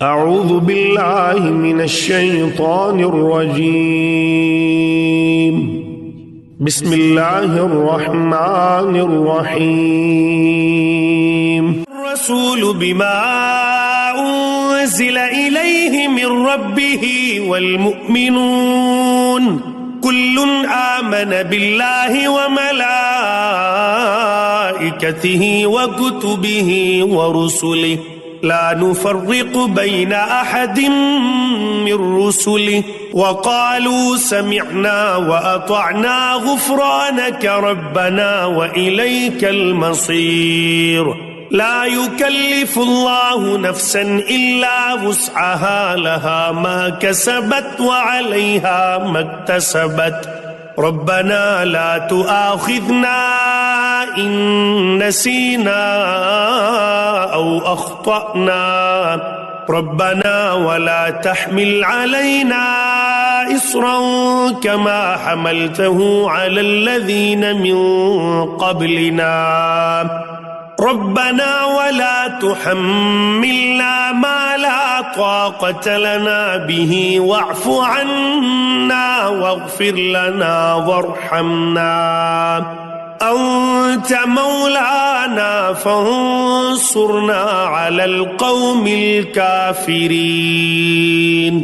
अऊज़ु बिल्लाहि मिनश्शैतानिर्रजीम। बिस्मिल्लाहिर्रहमानिर्रहीम। रसूलु बिमा उन्ज़िला इलैहि मिर रब्बिहि वल मुअ्मिनून कुल्लुन आमन बिल्लाहि व मलाइकतिहि व कुतुबिहि व रुसुलिहि ला नुफ़र्रिक़ु बैन अहदिम मिर रुसुलिहि व क़ालू समिअना व अतअना गुफ़्रानक रब्बना व इलैकल मसीर। ला युकल्लिफ़ुल्लाहु नफ़्सन इल्ला वुस्अहा लहा मा कसबत व अलैहा मक्तसबत। रब्बना ला तुआख़िज़ना इन नसीना औ अख़्तअना रब्बना वला तहमिल अलैना इस्रन कमा हमलतहु अलल्लज़ीन मिन क़ब्लिना रब्बना वला तुहम्मिलना मा ला ताक़त लना बिही वअफ़ु अन्ना वग़फ़िर लना वरहमना अंत मौलाना फंसुरना अलल क़ौमिल काफ़िरीन।